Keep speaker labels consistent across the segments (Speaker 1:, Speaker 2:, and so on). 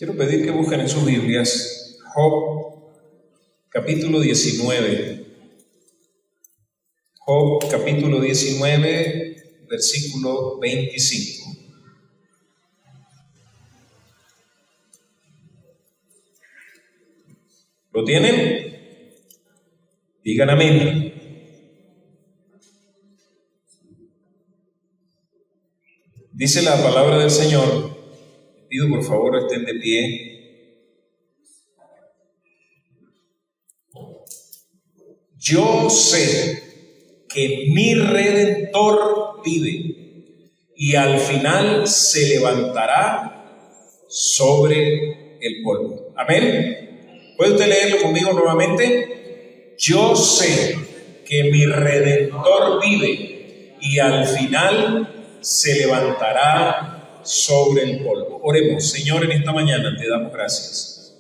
Speaker 1: Quiero pedir que busquen en sus Biblias Job capítulo 19. Job capítulo 19, versículo 25. ¿Lo tienen? Digan amén. Dice la palabra del Señor. Pido por favor estén de pie. Yo sé que mi Redentor vive y al final se levantará sobre el polvo. Amén. ¿Puede usted leerlo conmigo nuevamente? Yo sé que mi Redentor vive y al final se levantará sobre el polvo. Oremos. Señor, en esta mañana te damos gracias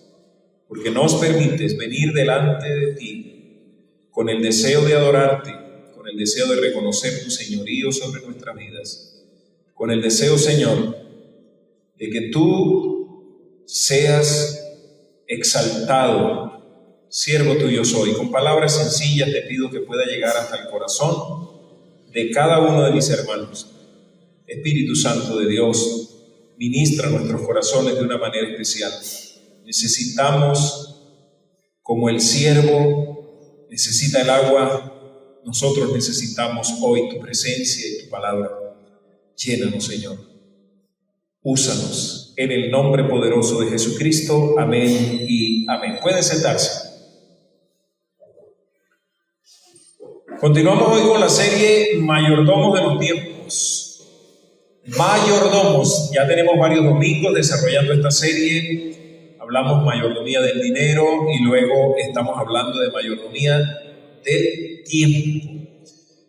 Speaker 1: porque nos permites venir delante de ti con el deseo de adorarte, con el deseo de reconocer tu señorío sobre nuestras vidas, con el deseo, Señor, de que tú seas exaltado. Siervo tuyo soy. Con palabras sencillas te pido que pueda llegar hasta el corazón de cada uno de mis hermanos. Espíritu Santo de Dios, ministra nuestros corazones de una manera especial. Necesitamos, como el siervo necesita el agua, nosotros necesitamos hoy tu presencia y tu palabra. Llénanos, Señor. Úsanos en el nombre poderoso de Jesucristo. Amén y amén. Pueden sentarse. Continuamos hoy con la serie Mayordomos de los Tiempos. Mayordomos, ya tenemos varios domingos desarrollando esta serie. Hablamos mayordomía del dinero y luego estamos hablando de mayordomía del tiempo.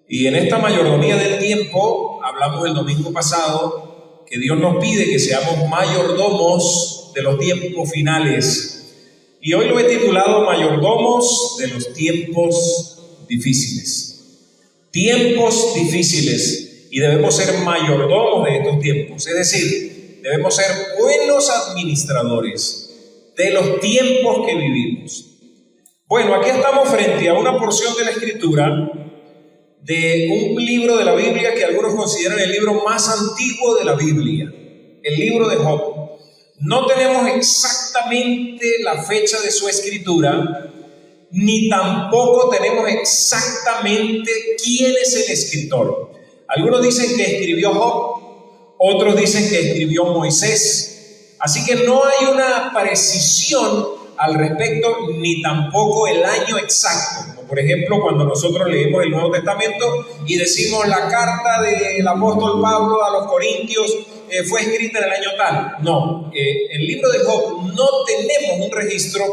Speaker 1: Y en esta mayordomía del tiempo hablamos el domingo pasado que Dios nos pide que seamos mayordomos de los tiempos finales. Y hoy lo he titulado Mayordomos de los tiempos difíciles. Tiempos difíciles. Y debemos ser mayordomos de estos tiempos, es decir, debemos ser buenos administradores de los tiempos que vivimos. Bueno, aquí estamos frente a una porción de la Escritura de un libro de la Biblia que algunos consideran el libro más antiguo de la Biblia, el libro de Job. No tenemos exactamente la fecha de su escritura, ni tampoco tenemos exactamente quién es el escritor. Algunos dicen que escribió Job, otros dicen que escribió Moisés. Así que no hay una precisión al respecto, ni tampoco el año exacto. Como por ejemplo cuando nosotros leemos el Nuevo Testamento y decimos la carta del apóstol Pablo a los Corintios fue escrita en el año tal. No, el libro de Job no tenemos un registro,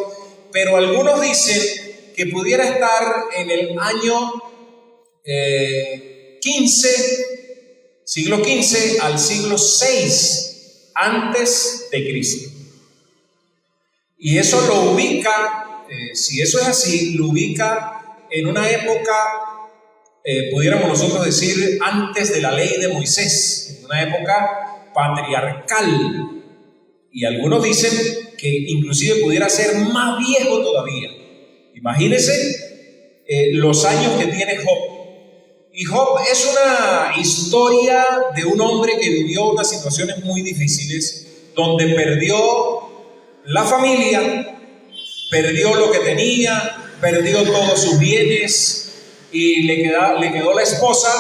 Speaker 1: pero algunos dicen que pudiera estar en el año 15, siglo XV al siglo VI antes de Cristo. Y eso lo ubica, si eso es así, lo ubica en una época, pudiéramos nosotros decir, antes de la ley de Moisés, en una época patriarcal. Y algunos dicen que inclusive pudiera ser más viejo todavía. Imagínense los años que tiene Job. Y Job es una historia de un hombre que vivió unas situaciones muy difíciles, donde perdió la familia, perdió lo que tenía, perdió todos sus bienes y le quedó la esposa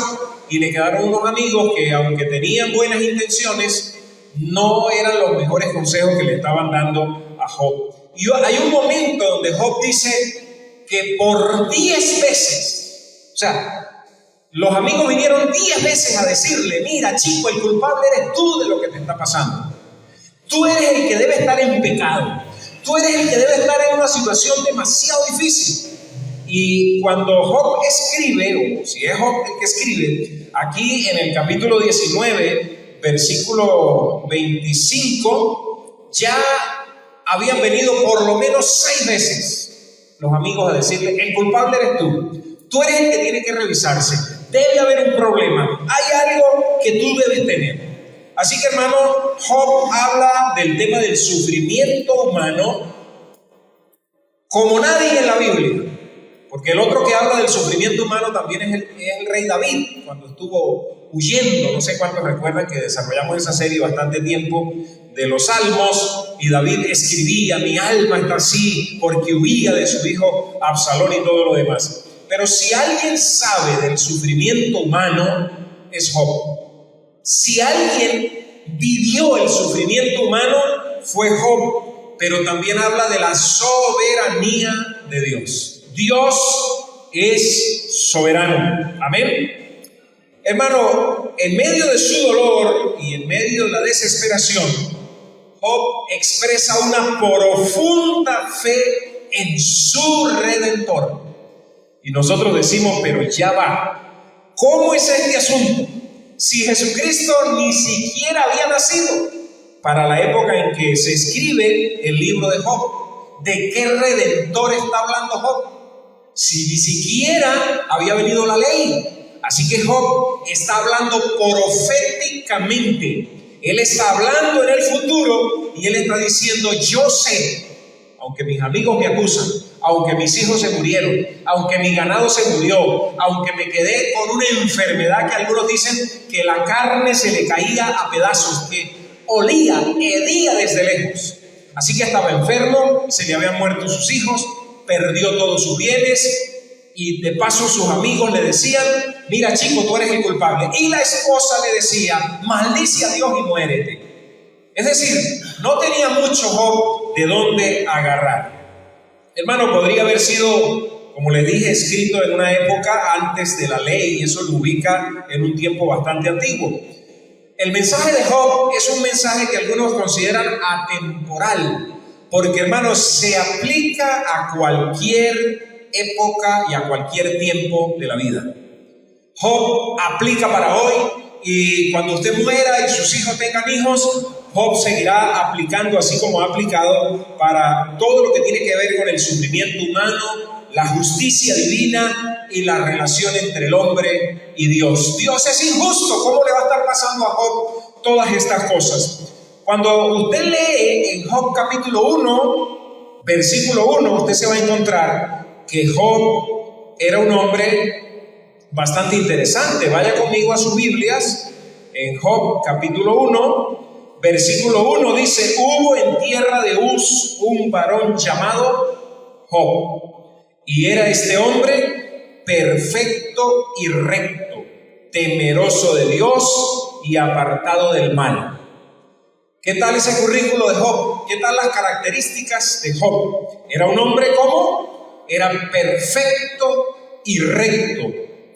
Speaker 1: y le quedaron unos amigos que, aunque tenían buenas intenciones, no eran los mejores consejos que le estaban dando a Job. Y hay un momento donde Job dice que por 10 veces, o sea, los amigos vinieron 10 veces a decirle: mira, chico, el culpable eres tú de lo que te está pasando. Tú eres el que debe estar en pecado. Tú eres el que debe estar en una situación demasiado difícil. Y cuando Job escribe, o si es Job el que escribe, aquí en el capítulo 19, versículo 25, ya habían venido por lo menos 6 veces los amigos a decirle: el culpable eres tú. Tú eres el que tiene que revisarse. Debe haber un problema. Hay algo que tú debes tener. Así que, hermano, Job habla del tema del sufrimiento humano como nadie en la Biblia. Porque el otro que habla del sufrimiento humano también es el rey David, cuando estuvo huyendo. No sé cuántos recuerdan que desarrollamos esa serie bastante tiempo de los Salmos, y David escribía: mi alma está así porque huía de su hijo Absalón y todo lo demás. Pero si alguien sabe del sufrimiento humano, es Job. Si alguien vivió el sufrimiento humano, fue Job. Pero también habla de la soberanía de Dios. Dios es soberano. Amén. Hermano, en medio de su dolor y en medio de la desesperación, Job expresa una profunda fe en su Redentor. Y nosotros decimos: pero ya va, ¿cómo es este asunto? Si Jesucristo ni siquiera había nacido para la época en que se escribe el libro de Job. ¿De qué Redentor está hablando Job? Si ni siquiera había venido la ley. Así que Job está hablando proféticamente. Él está hablando en el futuro y él está diciendo: yo sé, aunque mis amigos me acusan, aunque mis hijos se murieron, aunque mi ganado se murió, aunque me quedé con una enfermedad que algunos dicen que la carne se le caía a pedazos, que olía, hedía desde lejos. Así que estaba enfermo, se le habían muerto sus hijos, perdió todos sus bienes, y de paso sus amigos le decían: mira, chico, tú eres el culpable. Y la esposa le decía: maldice a Dios y muérete. Es decir, no tenía mucho Job de dónde agarrar. Hermano, podría haber sido, como les dije, escrito en una época antes de la ley, y eso lo ubica en un tiempo bastante antiguo. El mensaje de Job es un mensaje que algunos consideran atemporal, porque, hermanos, se aplica a cualquier época y a cualquier tiempo de la vida. Job aplica para hoy, y cuando usted muera y sus hijos tengan hijos, Job seguirá aplicando, así como ha aplicado para todo lo que tiene que ver con el sufrimiento humano, la justicia divina y la relación entre el hombre y Dios. Dios es injusto. ¿Cómo le va a estar pasando a Job todas estas cosas? Cuando usted lee en Job capítulo 1, versículo 1, usted se va a encontrar que Job era un hombre bastante interesante. Vaya conmigo a sus Biblias. En Job capítulo 1, versículo 1 dice: hubo en tierra de Uz un varón llamado Job, y era este hombre perfecto y recto, temeroso de Dios y apartado del mal. ¿Qué tal ese currículo de Job? ¿Qué tal las características de Job? Era un hombre ¿cómo? Era perfecto y recto,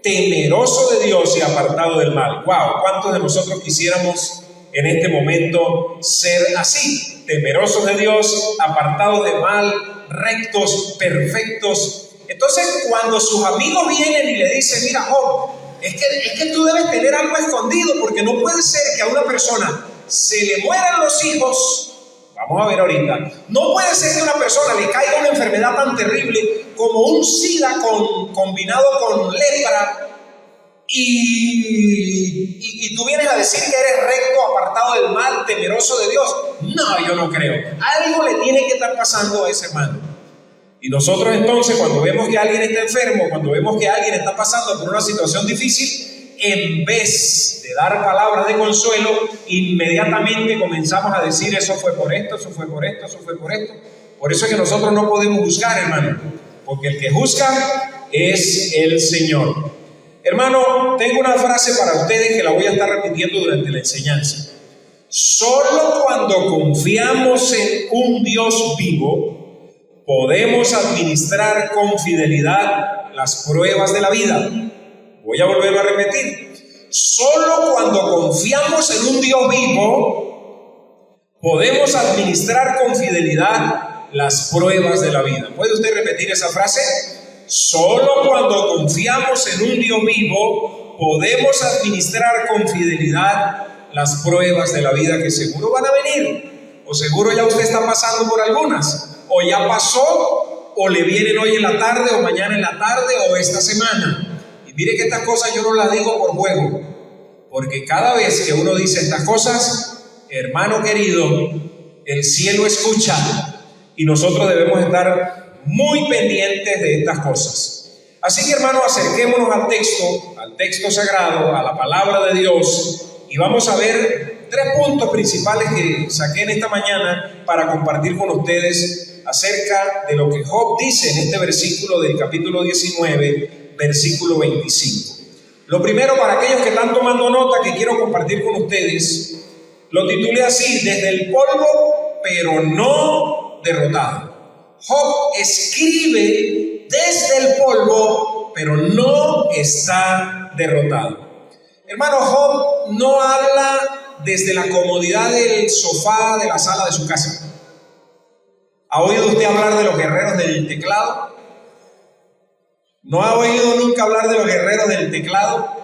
Speaker 1: temeroso de Dios y apartado del mal. ¡Wow! ¿Cuántos de nosotros quisiéramos en este momento ser así? Temerosos de Dios, apartados del mal, rectos, perfectos. Entonces, cuando sus amigos vienen y le dicen: mira, Job, es que tú debes tener algo escondido, porque no puede ser que a una persona se le mueran los hijos. Vamos a ver ahorita. No puede ser que a una persona le caiga una enfermedad tan terrible como un SIDA combinado con lepra, y tú vienes a decir que eres recto, apartado del mal, temeroso de Dios. No, yo no creo. Algo le tiene que estar pasando a ese hermano. Y nosotros entonces, cuando vemos que alguien está enfermo, cuando vemos que alguien está pasando por una situación difícil, en vez de dar palabras de consuelo, inmediatamente comenzamos a decir: eso fue por esto, eso fue por esto, eso fue por esto. Por eso es que nosotros no podemos juzgar, hermano, porque el que juzga es el Señor. Hermano, tengo una frase para ustedes que la voy a estar repitiendo durante la enseñanza. Solo cuando confiamos en un Dios vivo, podemos administrar con fidelidad las pruebas de la vida. Voy a volverlo a repetir. Solo cuando confiamos en un Dios vivo, podemos administrar con fidelidad las pruebas de la vida. ¿Puede usted repetir esa frase? Solo cuando confiamos en un Dios vivo, podemos administrar con fidelidad las pruebas de la vida, que seguro van a venir, o seguro ya usted está pasando por algunas, o ya pasó, o le vienen hoy en la tarde, o mañana en la tarde, o esta semana. Y mire que estas cosas yo no las digo por juego, porque cada vez que uno dice estas cosas, hermano querido, el cielo escucha y nosotros debemos estar muy pendientes de estas cosas. Así que, hermano, acerquémonos al texto sagrado, a la palabra de Dios, y vamos a ver 3 puntos principales que saqué en esta mañana para compartir con ustedes acerca de lo que Job dice en este versículo del capítulo 19, versículo 25. Lo primero, para aquellos que están tomando nota, que quiero compartir con ustedes, lo titulé así: desde el polvo, pero no derrotado. Job escribe desde el polvo, pero no está derrotado. Hermano, Job no habla desde la comodidad del sofá de la sala de su casa. ¿Ha oído usted hablar de los guerreros del teclado? ¿No ha oído nunca hablar de los guerreros del teclado?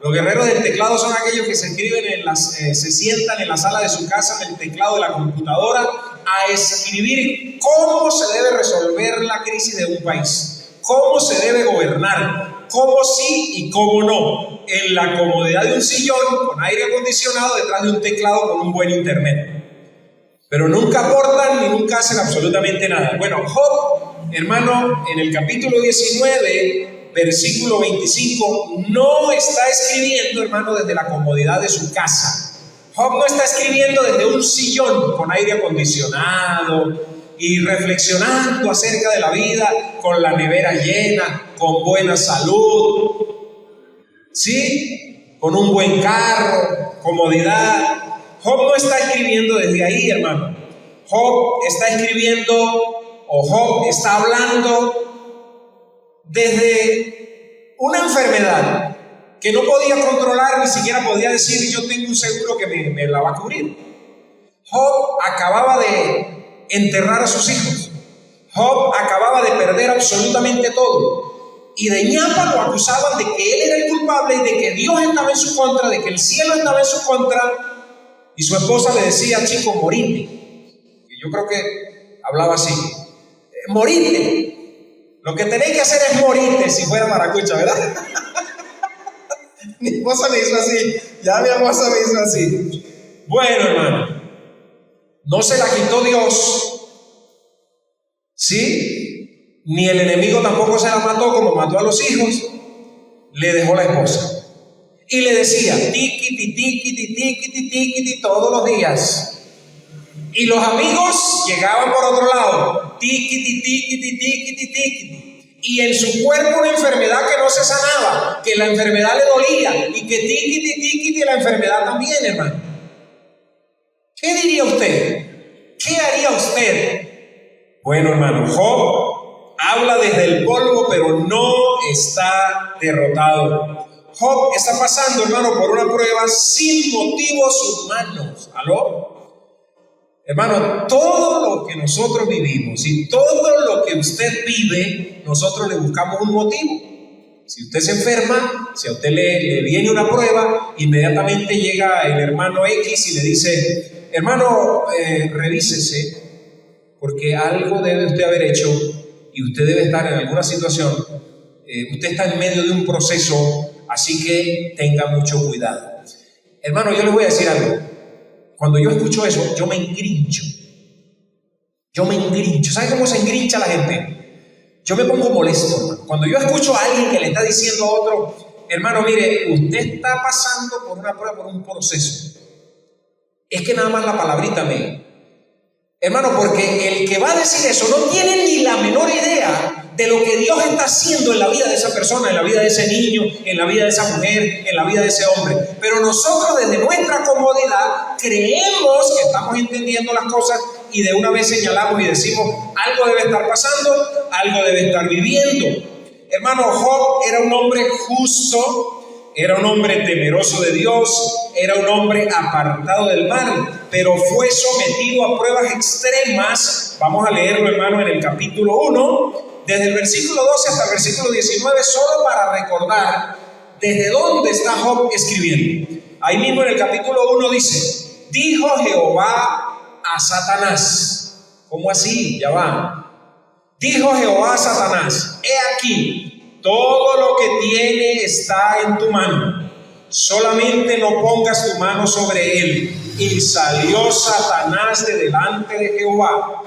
Speaker 1: Los guerreros del teclado son aquellos que se sientan en la sala de su casa, en el teclado de la computadora, a escribir cómo se debe resolver la crisis de un país, cómo se debe gobernar, cómo sí y cómo no, en la comodidad de un sillón con aire acondicionado detrás de un teclado con un buen internet. Pero nunca aportan ni nunca hacen absolutamente nada. Bueno, Job, hermano, en el capítulo 19, versículo 25, no está escribiendo, hermano, desde la comodidad de su casa. Job no está escribiendo desde un sillón con aire acondicionado y reflexionando acerca de la vida con la nevera llena, con buena salud, ¿sí? Con un buen carro, comodidad. Job no está escribiendo desde ahí, hermano. Job está escribiendo, o Job está hablando desde una enfermedad que no podía controlar, ni siquiera podía decir: yo tengo un seguro que me la va a cubrir. Job acababa de enterrar a sus hijos. Job acababa de perder absolutamente todo. Y de ñapa lo acusaban de que él era el culpable y de que Dios estaba en su contra, de que el cielo estaba en su contra. Y su esposa le decía: chico, morite. Y yo creo que hablaba así: morite. Lo que tenéis que hacer es morirte, si fuera maracucha, ¿verdad? Mi esposa me hizo así. Ya mi esposa me hizo así. Bueno, hermano, no se la quitó Dios, ¿sí? Ni el enemigo tampoco se la mató como mató a los hijos. Le dejó la esposa. Y le decía: tiquiti, tiquiti, tiquiti, tiquiti, todos los días. Y los amigos llegaban por otro lado: tiquiti, tiquiti, tiquiti, tiquiti. Y en su cuerpo una enfermedad que no se sanaba, que la enfermedad le dolía, y que tiquiti, tiquiti, la enfermedad también, hermano. ¿Qué diría usted? ¿Qué haría usted? Bueno, hermano, Job habla desde el polvo, pero no está derrotado. Job está pasando, hermano, por una prueba sin motivos humanos. ¿Aló? Hermano, todo lo que nosotros vivimos y todo lo que usted vive, nosotros le buscamos un motivo. Si usted se enferma, si a usted le viene una prueba, inmediatamente llega el hermano X y le dice: hermano, revísese, porque algo debe usted haber hecho y usted debe estar en alguna situación. Usted está en medio de un proceso, así que tenga mucho cuidado. Hermano, yo les voy a decir algo. Cuando yo escucho eso, yo me engrincho. ¿Sabe cómo se engrincha la gente? Yo me pongo molesto, hermano. Cuando yo escucho a alguien que le está diciendo a otro: hermano, mire, usted está pasando por una prueba, por un proceso. Es que nada más la palabrita me... Hermano, porque el que va a decir eso no tiene ni la menor idea de lo que Dios está haciendo en la vida de esa persona, en la vida de ese niño, en la vida de esa mujer, en la vida de ese hombre. Pero nosotros, desde nuestra comodidad, creemos que estamos entendiendo las cosas y de una vez señalamos y decimos: algo debe estar pasando, algo debe estar viviendo. Hermano, Job era un hombre justo, era un hombre temeroso de Dios, era un hombre apartado del mal, pero fue sometido a pruebas extremas. Vamos a leerlo, hermano, en el capítulo 1, desde el versículo 12 hasta el versículo 19, solo para recordar desde dónde está Job escribiendo. Ahí mismo en el capítulo 1 dice: dijo Jehová a Satanás. ¿Cómo así? Ya va. Dijo Jehová a Satanás: he aquí, todo lo que tiene está en tu mano. solamente no pongas tu mano sobre él. Y salió Satanás de delante de Jehová.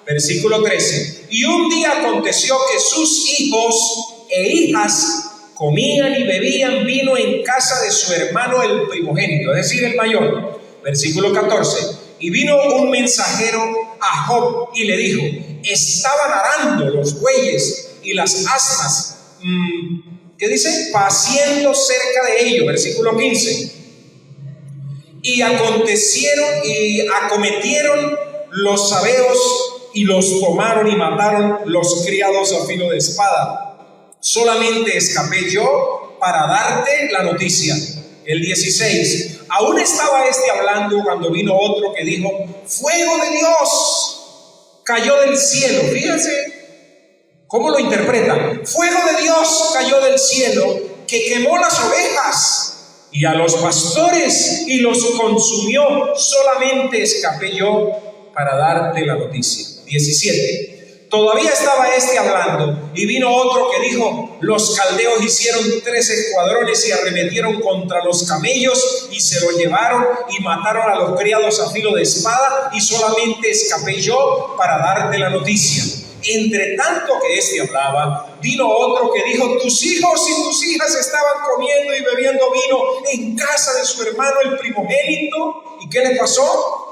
Speaker 1: Versículo 13. Y un día aconteció que sus hijos e hijas comían y bebían vino en casa de su hermano el primogénito, es decir, el mayor. Versículo 14. Y vino un mensajero a Job y le dijo: estaban arando los bueyes y las asnas, ¿qué dice? Paciendo cerca de ellos. Versículo 15. Y acometieron los sabeos y los tomaron y mataron los criados a filo de espada. Solamente escapé yo para darte la noticia. El 16. Aún estaba hablando cuando vino otro que dijo: fuego de Dios cayó del cielo. Fíjense cómo lo interpretan. Fuego de Dios cayó del cielo, que quemó las ovejas y a los pastores y los consumió. Solamente escapé yo para darte la noticia. 17. Todavía estaba hablando y vino otro que dijo: los caldeos hicieron 3 escuadrones y arremetieron contra los camellos y se los llevaron y mataron a los criados a filo de espada, y solamente escapé yo para darte la noticia. Entre tanto que hablaba, vino otro que dijo: tus hijos y tus hijas estaban comiendo y bebiendo vino en casa de su hermano el primogénito. ¿Y qué le pasó?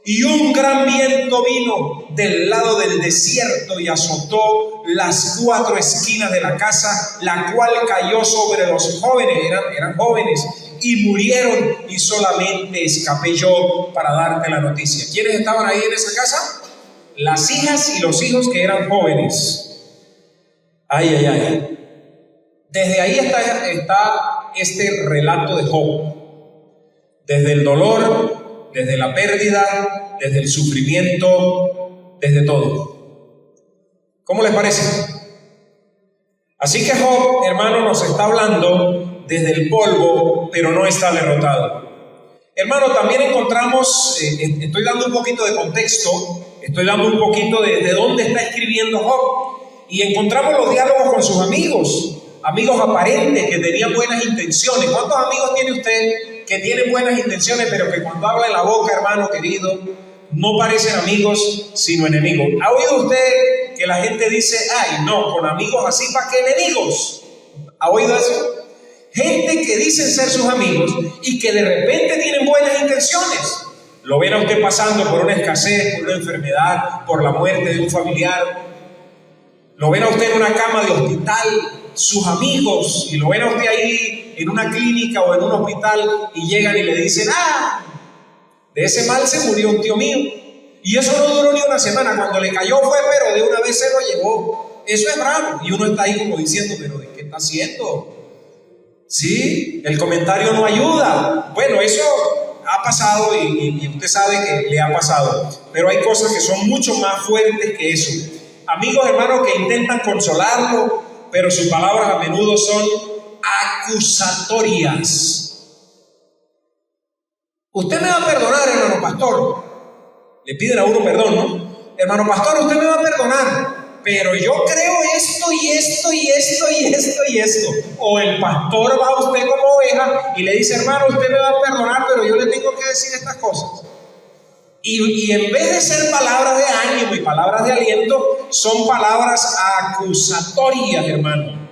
Speaker 1: Y un gran viento vino del lado del desierto y azotó las 4 esquinas de la casa, la cual cayó sobre los jóvenes, eran jóvenes, y murieron, y solamente escapé yo para darte la noticia. ¿Quiénes estaban ahí en esa casa? Las hijas y los hijos que eran jóvenes. Ay, ay, ay. Desde ahí está este relato de Job. Desde el dolor, desde la pérdida, desde el sufrimiento, desde todo. ¿Cómo les parece? Así que Job, hermano, nos está hablando desde el polvo, pero no está derrotado. Hermano, también encontramos, estoy dando un poquito de contexto, estoy dando un poquito de dónde está escribiendo Job, y encontramos los diálogos con sus amigos aparentes que tenían buenas intenciones. ¿Cuántos amigos tiene usted que tienen buenas intenciones, pero que cuando habla en la boca, hermano querido, no parecen amigos sino enemigos? ¿Ha oído usted que la gente dice: ay, no, con amigos así, ¿para qué enemigos? ¿Ha oído eso? Gente que dicen ser sus amigos y que de repente tienen buenas intenciones. Lo ven a usted pasando por una escasez, por una enfermedad, por la muerte de un familiar. Lo ven a usted en una cama de hospital, sus amigos, y lo ven a usted ahí en una clínica o en un hospital, y llegan y le dicen: ah, de ese mal se murió un tío mío. Y eso no duró ni una semana. Cuando le cayó fue, pero de una vez se lo llevó. Eso es bravo. Y uno está ahí como diciendo: pero ¿de qué está haciendo? Sí, el comentario no ayuda. Bueno, eso ha pasado y usted sabe que le ha pasado. Pero hay cosas que son mucho más fuertes que eso. Amigos, hermanos, que intentan consolarlo, pero sus palabras a menudo son acusatorias. Usted me va a perdonar, hermano pastor. Le piden a uno perdón, ¿no? Hermano pastor, usted me va a perdonar, pero yo creo esto y esto y esto y esto y esto. O el pastor va a usted como oveja y le dice: hermano, usted me va a perdonar, pero yo le tengo que decir estas cosas. Y en vez de ser palabras de ánimo y palabras de aliento, son palabras acusatorias, hermano.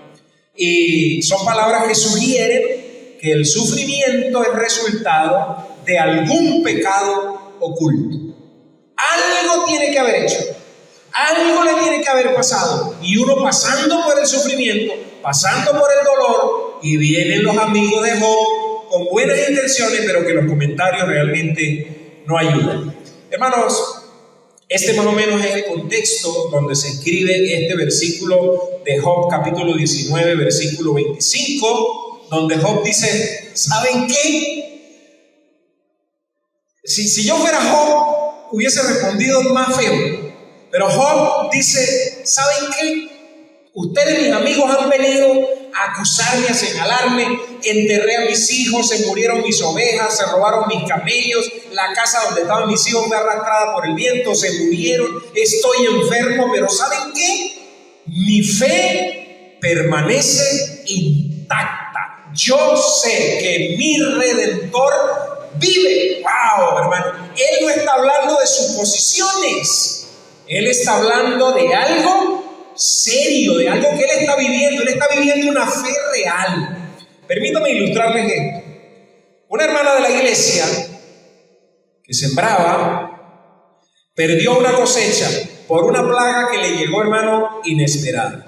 Speaker 1: Y son palabras que sugieren que el sufrimiento es resultado de algún pecado oculto. Algo tiene que haber hecho, algo le tiene que haber pasado. Y uno pasando por el sufrimiento, pasando por el dolor, y vienen los amigos de Job con buenas intenciones, pero que los comentarios realmente no ayudan. Hermanos, este más o menos es el contexto donde se escribe este versículo de Job, capítulo 19, versículo 25, donde Job dice: ¿saben qué? Si yo fuera Job, hubiese respondido más feo. Pero Job dice: ¿saben qué? Ustedes, mis amigos, han venido a acusarme, a señalarme. Enterré a mis hijos, se murieron mis ovejas, se robaron mis camellos, la casa donde estaban mis hijos fue arrastrada por el viento, se murieron, estoy enfermo. Pero ¿saben qué? Mi fe permanece intacta. yo sé que mi Redentor vive. ¡Wow, hermano! Él no está hablando de suposiciones. Él está hablando de algo serio, de algo que él está viviendo. Él está viviendo una fe real. Permítame ilustrarles esto. Una hermana de la iglesia que sembraba perdió una cosecha por una plaga que le llegó, hermano, inesperada.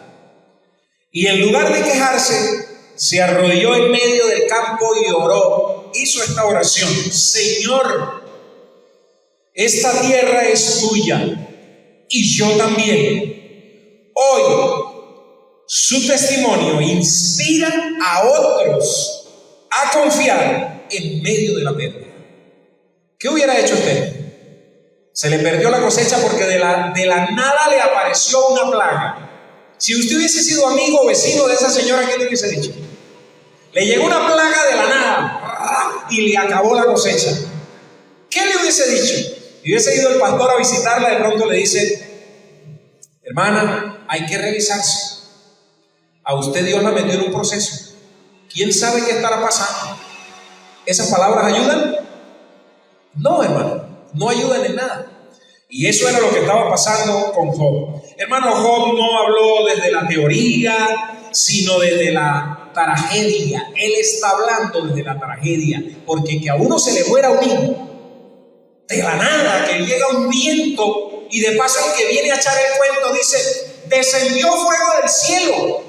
Speaker 1: Y en lugar de quejarse, se arrodilló en medio del campo y oró. Hizo esta oración: Señor, esta tierra es tuya y yo también. Hoy su testimonio inspira a otros a confiar en medio de la pérdida. ¿Qué hubiera hecho usted? Se le perdió la cosecha porque de la nada le apareció una plaga. Si usted hubiese sido amigo o vecino de esa señora, ¿qué le hubiese dicho? Le llegó una plaga de la nada y le acabó la cosecha. ¿Qué le hubiese dicho? Y hubiese ido el pastor a visitarla, de pronto le dice: hermana, hay que revisarse. A usted Dios la metió en un proceso. ¿Quién sabe qué estará pasando? ¿Esas palabras ayudan? No, hermano, no ayudan en nada. Y eso era lo que estaba pasando con Job. Hermano, Job no habló desde la teoría, sino desde la tragedia. Él está hablando desde la tragedia, porque que a uno se le muera un hijo de la nada, que llega un viento y de paso el que viene a echar el cuento dice: descendió fuego del cielo,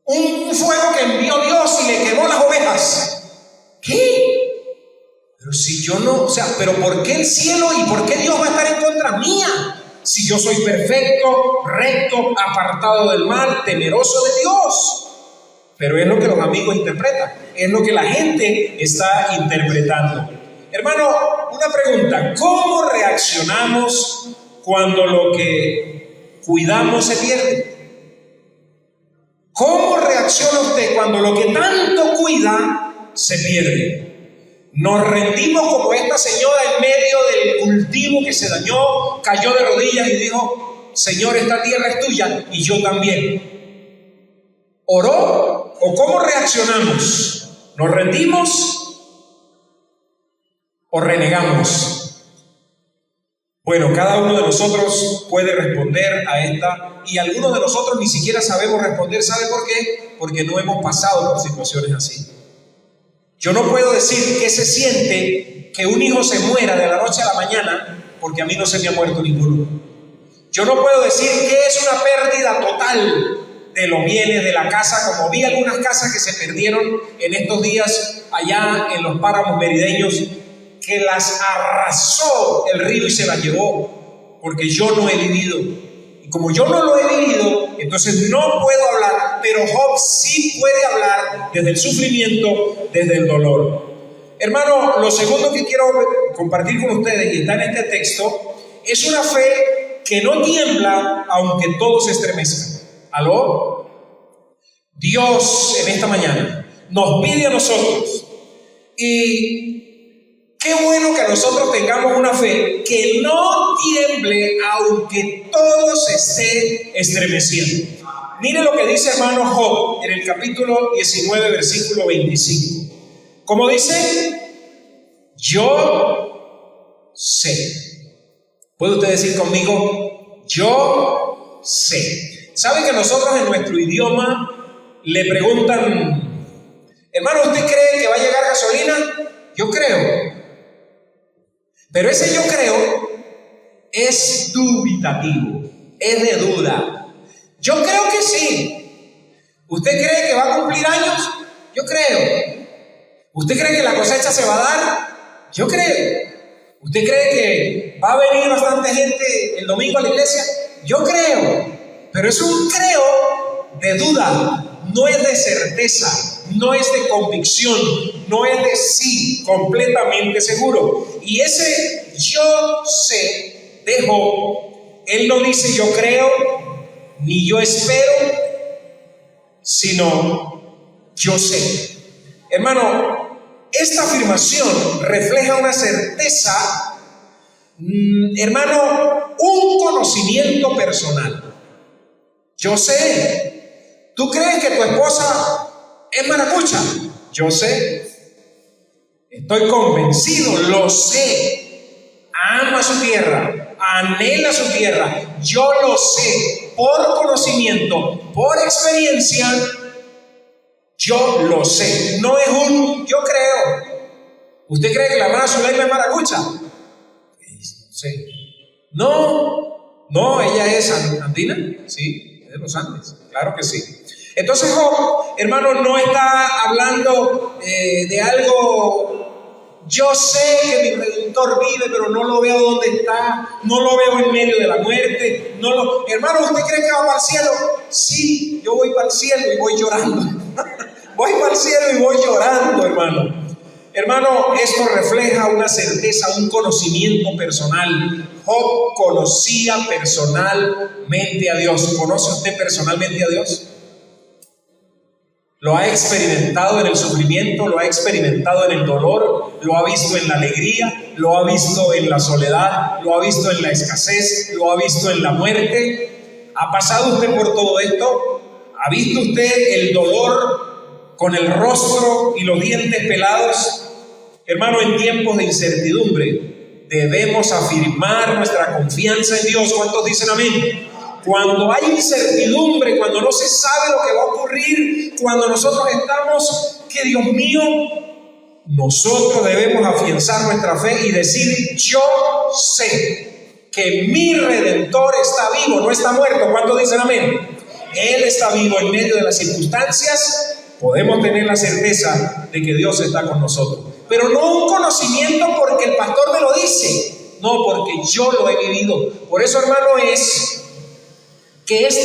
Speaker 1: un fuego que envió Dios y le quemó las ovejas. ¿Qué? Pero si yo no, o sea, pero ¿por qué el cielo y por qué Dios va a estar en contra mía? Si yo soy perfecto, recto, apartado del mal, temeroso de Dios. Pero es lo que los amigos interpretan, es lo que la gente está interpretando. Hermano, una pregunta: ¿cómo reaccionamos cuando lo que cuidamos se pierde? ¿Cómo reacciona usted cuando lo que tanto cuida se pierde? Nos rendimos como esta señora en medio del cultivo que se dañó, cayó de rodillas y dijo: Señor, esta tierra es tuya y yo también. ¿Oró? ¿O cómo reaccionamos? ¿Nos rendimos o renegamos? Bueno, cada uno de nosotros puede responder a esta, y algunos de nosotros ni siquiera sabemos responder. ¿Sabe por qué? Porque no hemos pasado por situaciones así. Yo no puedo decir qué se siente que un hijo se muera de la noche a la mañana, porque a mí no se me ha muerto ninguno. Yo no puedo decir qué es una pérdida total de los bienes de la casa, como vi algunas casas que se perdieron en estos días allá en los páramos merideños, que las arrasó el río y se las llevó, porque yo no he vivido. Y como yo no lo he vivido, entonces no puedo hablar, pero Job sí puede hablar desde el sufrimiento, desde el dolor. Hermano, lo segundo que quiero compartir con ustedes, y está en este texto, es una fe que no tiembla aunque todo se estremezca. ¿Aló? Dios en esta mañana nos pide a nosotros, y qué bueno que nosotros tengamos una fe que no tiemble aunque todo se esté estremeciendo. Mire lo que dice, hermano, Job en el capítulo 19, versículo 25. Como dice: yo sé. ¿Puede usted decir conmigo? Yo sé. ¿Sabe que nosotros en nuestro idioma le preguntan: hermano, ¿usted cree que va a llegar gasolina? Yo creo. Pero ese yo creo es dubitativo, es de duda. Yo creo que sí. ¿Usted cree que va a cumplir años? Yo creo. ¿Usted cree que la cosecha se va a dar? Yo creo. ¿Usted cree que va a venir bastante gente el domingo a la iglesia? Yo creo. Pero es un creo de duda, no es de certeza, no es de convicción, no es de sí, completamente seguro. Y ese yo sé de Job, él no dice yo creo, ni yo espero, sino yo sé. Hermano, esta afirmación refleja una certeza, hermano, un conocimiento personal. Yo sé. ¿Tú crees que tu esposa es maracucha. Yo sé, estoy convencido, lo sé. Ama su tierra, anhela su tierra. Yo lo sé, por conocimiento, por experiencia. Yo lo sé. No es un yo creo. ¿Usted cree que la hermana Zuleima es maracucha? Sí. No, ella es andina. Sí, es de los Andes. Claro que sí. Entonces Job, hermano, no está hablando de algo. Yo sé que mi Redentor vive, pero no lo veo donde está, no lo veo en medio de la muerte. Hermano, ¿usted cree que va para el cielo? Sí, yo voy para el cielo y voy llorando. Voy para el cielo y voy llorando, hermano. Hermano, esto refleja una certeza, un conocimiento personal. Job conocía personalmente a Dios. ¿Conoce usted personalmente a Dios? Lo ha experimentado en el sufrimiento, lo ha experimentado en el dolor, lo ha visto en la alegría, lo ha visto en la soledad, lo ha visto en la escasez, lo ha visto en la muerte. ¿Ha pasado usted por todo esto? ¿Ha visto usted el dolor con el rostro y los dientes pelados? Hermano, en tiempos de incertidumbre debemos afirmar nuestra confianza en Dios. ¿Cuántos dicen amén? Cuando hay incertidumbre, cuando no se sabe lo que va a ocurrir, cuando nosotros estamos, que Dios mío, nosotros debemos afianzar nuestra fe y decir, yo sé que mi Redentor está vivo, no está muerto. ¿Cuántos dicen amén? Él está vivo en medio de las circunstancias. Podemos tener la certeza de que Dios está con nosotros. Pero no un conocimiento porque el pastor me lo dice, no, porque yo lo he vivido. Por eso, hermano, es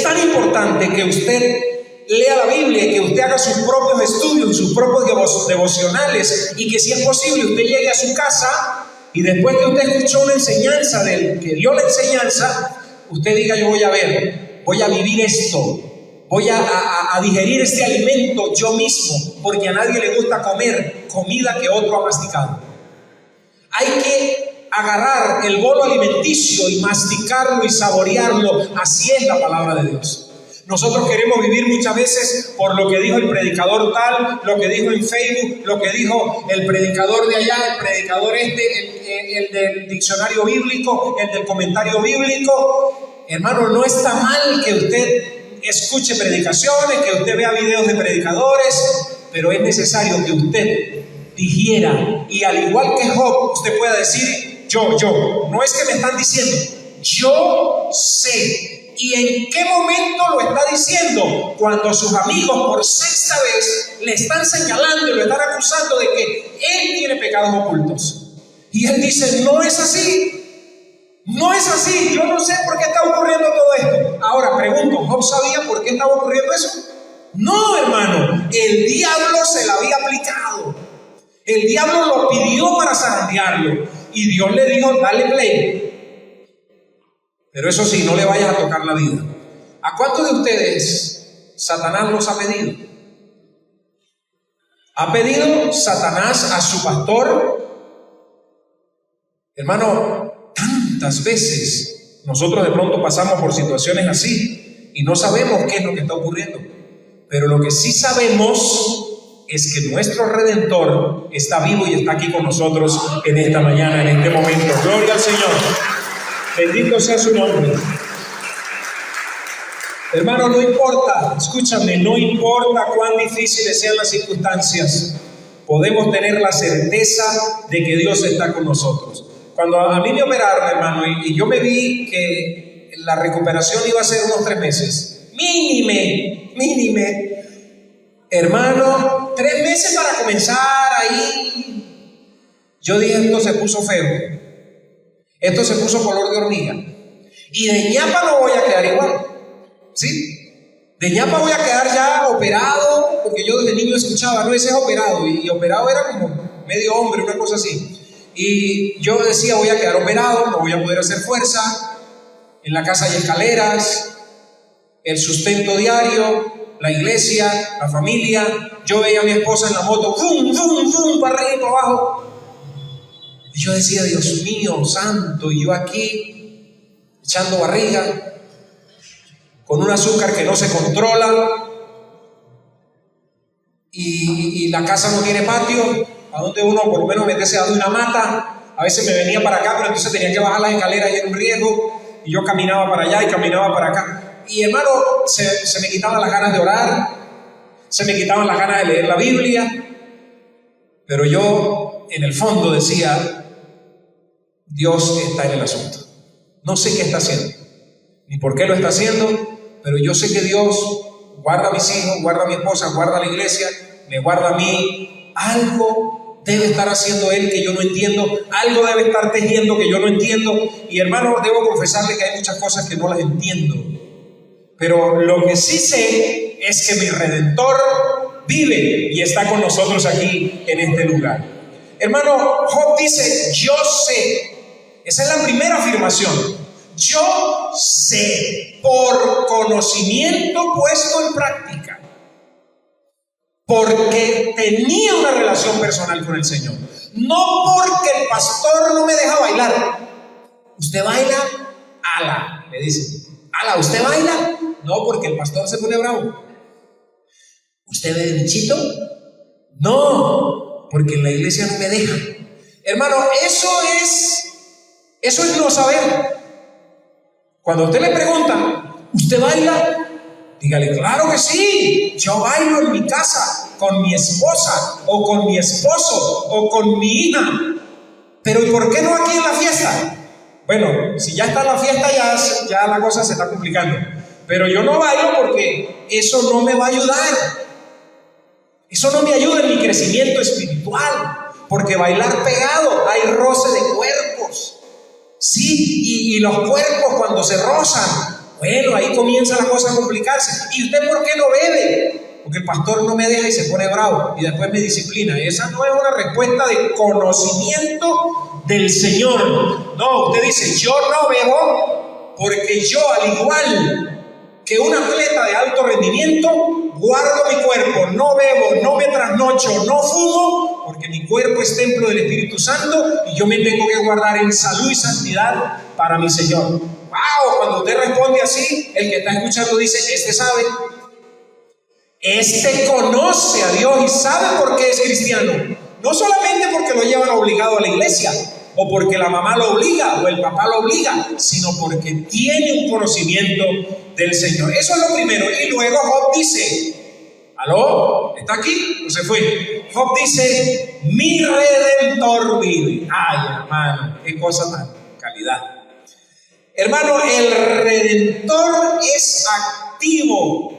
Speaker 1: tan importante que usted lea la Biblia, que usted haga sus propios estudios, sus propios devocionales, y que si es posible usted llegue a su casa y después que usted escuchó una enseñanza que dio la enseñanza, usted diga, yo voy a ver, voy a vivir esto, voy a digerir este alimento yo mismo, porque a nadie le gusta comer comida que otro ha masticado. Hay que agarrar el bolo alimenticio y masticarlo y saborearlo. Así es la palabra de Dios. Nosotros queremos vivir muchas veces por lo que dijo el predicador tal, lo que dijo en Facebook, lo que dijo el predicador de allá, el predicador el del diccionario bíblico, el del comentario bíblico. Hermano, no está mal que usted escuche predicaciones, que usted vea videos de predicadores, pero es necesario que usted digiera, y al igual que Job, usted pueda decir, yo, no es que me están diciendo, yo sé. ¿Y en qué momento lo está diciendo? Cuando sus amigos por sexta vez le están señalando y lo están acusando de que él tiene pecados ocultos. Y él dice, no es así, no es así, yo no sé por qué está ocurriendo todo esto. Ahora pregunto, ¿Job sabía por qué estaba ocurriendo eso? No, hermano, el diablo se la había aplicado. El diablo lo pidió para zarandearlo y Dios le dijo, dale play. Pero eso sí, no le vayas a tocar la vida. ¿A cuántos de ustedes Satanás los ha pedido? ¿Ha pedido Satanás a su pastor? Hermano, tantas veces nosotros de pronto pasamos por situaciones así y no sabemos qué es lo que está ocurriendo. Pero lo que sí sabemos es que nuestro Redentor está vivo y está aquí con nosotros en esta mañana, en este momento. Gloria al Señor. Bendito sea su nombre. Hermano, no importa, escúchame, no importa cuán difíciles sean las circunstancias, podemos tener la certeza de que Dios está con nosotros. Cuando a mí me operaron, hermano, y yo me vi que la recuperación iba a ser unos 3 meses, mínime, hermano, 3 meses para comenzar ahí. Yo dije, esto se puso feo. Esto se puso color de hormiga. Y de ñapa no voy a quedar igual. ¿Sí? De ñapa voy a quedar ya operado, porque yo desde niño escuchaba, no, ese es operado. Y operado era como medio hombre, una cosa así. Y yo decía, voy a quedar operado, no voy a poder hacer fuerza. En la casa hay escaleras, el sustento diario, la iglesia, la familia. Yo veía a mi esposa en la moto, ¡vum, para arriba y para abajo! Y yo decía, Dios mío, santo, y yo aquí echando barriga, con un azúcar que no se controla. y la casa no tiene patio, a donde uno por lo menos meterse a una mata. A veces me venía para acá, pero entonces tenía que bajar las escaleras y era un riesgo, y yo caminaba para allá y caminaba para acá. Y hermano, se me quitaban las ganas de orar, se me quitaban las ganas de leer la Biblia, pero yo en el fondo decía, Dios está en el asunto. No sé qué está haciendo, ni por qué lo está haciendo, pero yo sé que Dios guarda a mis hijos, guarda a mi esposa, guarda a la iglesia, me guarda a mí. Algo debe estar haciendo Él que yo no entiendo, algo debe estar tejiendo que yo no entiendo. Y hermano, debo confesarle que hay muchas cosas que no las entiendo, pero lo que sí sé es que mi Redentor vive y está con nosotros aquí en este lugar. Hermano, Job dice, yo sé. Esa es la primera afirmación. Yo sé, por conocimiento puesto en práctica, porque tenía una relación personal con el Señor, no porque el pastor no me deja bailar. ¿Usted baila? Ala, le dice. Ala, ¿usted baila? No, porque el pastor se pone bravo. ¿Usted ve bichito? No, porque en la iglesia no me deja. Hermano, eso es no saber. Cuando usted le pregunta, ¿usted baila? Dígale, claro que sí, yo bailo en mi casa, con mi esposa, o con mi esposo, o con mi hija. Pero ¿y por qué no aquí en la fiesta? Bueno, si ya está en la fiesta, ya la cosa se está complicando. Pero yo no bailo porque eso no me va a ayudar. Eso no me ayuda en mi crecimiento espiritual, porque bailar pegado, hay roce de cuerpos. Sí, y los cuerpos cuando se rozan, bueno, ahí comienza la cosa a complicarse. ¿Y usted por qué no bebe? Porque el pastor no me deja y se pone bravo y después me disciplina. Esa no es una respuesta de conocimiento del Señor. No, usted dice, yo no bebo porque yo, al igual que un atleta de alto rendimiento, guardo mi cuerpo, no bebo, no me trasnocho, no fumo, porque mi cuerpo es templo del Espíritu Santo y yo me tengo que guardar en salud y santidad para mi Señor. ¡Wow! Cuando usted responde así, el que está escuchando dice, este sabe, este conoce a Dios y sabe por qué es cristiano. No solamente porque lo llevan obligado a la iglesia, o porque la mamá lo obliga, o el papá lo obliga, sino porque tiene un conocimiento del Señor. Eso es lo primero. Y luego Job dice, ¿aló? ¿Está aquí? ¿O se fue? Job dice, mi Redentor vive. Ay, hermano, qué cosa tan calidad. Hermano, el Redentor es activo,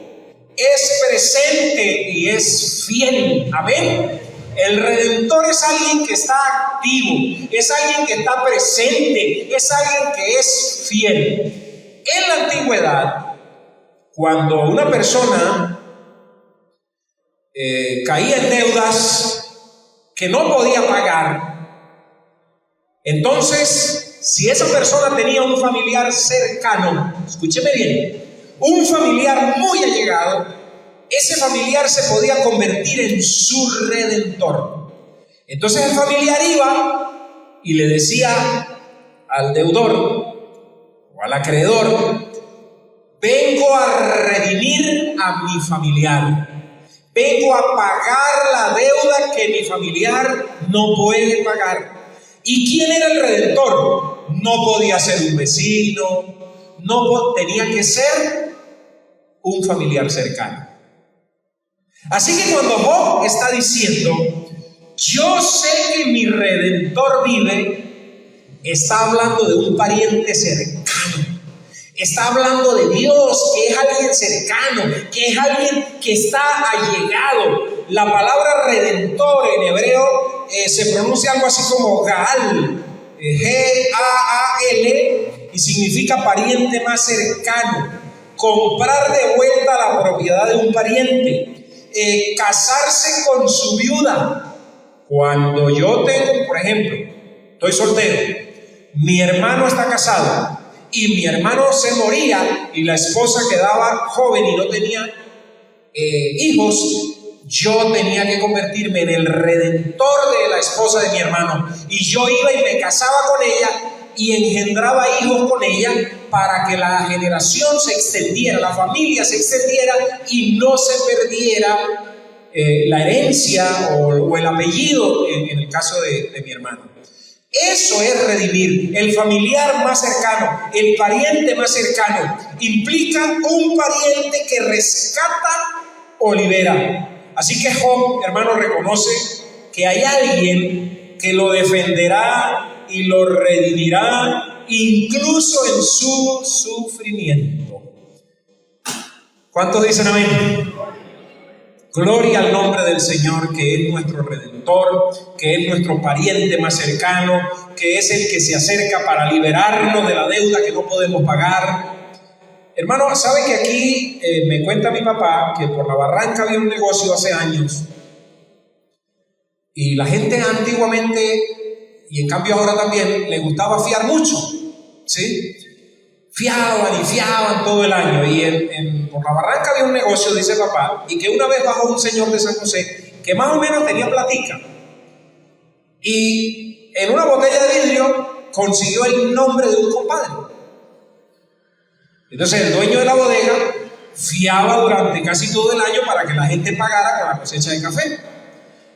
Speaker 1: es presente y es fiel. Amén. El Redentor es alguien que está activo, es alguien que está presente, es alguien que es fiel. En la antigüedad, cuando una persona caía en deudas que no podía pagar, entonces, si esa persona tenía un familiar cercano, escúcheme bien, un familiar muy allegado, ese familiar se podía convertir en su redentor. Entonces el familiar iba y le decía al deudor o al acreedor, vengo a redimir a mi familiar, vengo a pagar la deuda que mi familiar no puede pagar. ¿Y quién era el redentor? No podía ser un vecino, tenía que ser un familiar cercano. Así que cuando Job está diciendo, yo sé que mi Redentor vive, está hablando de un pariente cercano. Está hablando de Dios, que es alguien cercano, que es alguien que está allegado. La palabra redentor en hebreo se pronuncia algo así como Gaal, G-A-A-L, y significa pariente más cercano. Comprar de vuelta la propiedad de un pariente. Casarse con su viuda. Cuando yo tengo, por ejemplo, estoy soltero, mi hermano está casado y mi hermano se moría y la esposa quedaba joven y no tenía hijos, yo tenía que convertirme en el redentor de la esposa de mi hermano, y yo iba y me casaba con ella y engendraba hijos con ella para que la generación se extendiera, la familia se extendiera y no se perdiera la herencia o el apellido en el caso de mi hermano. Eso es redimir. El familiar más cercano, el pariente más cercano, implica un pariente que rescata o libera. Así que Job, hermano, reconoce que hay alguien que lo defenderá y lo redimirá incluso en su sufrimiento. ¿Cuántos dicen amén? Gloria al nombre del Señor, que es nuestro Redentor, que es nuestro pariente más cercano, que es el que se acerca para liberarnos de la deuda que no podemos pagar. Hermano, ¿sabe que aquí me cuenta mi papá que por La Barranca había un negocio hace años? Y la gente antiguamente, y en cambio ahora también, le gustaba fiar mucho, ¿sí? Fiaban todo el año. Y por La Barranca había un negocio, dice papá, y que una vez bajó un señor de San José que más o menos tenía platica, y en una botella de vidrio consiguió el nombre de un compadre. Entonces el dueño de la bodega fiaba durante casi todo el año para que la gente pagara con la cosecha de café.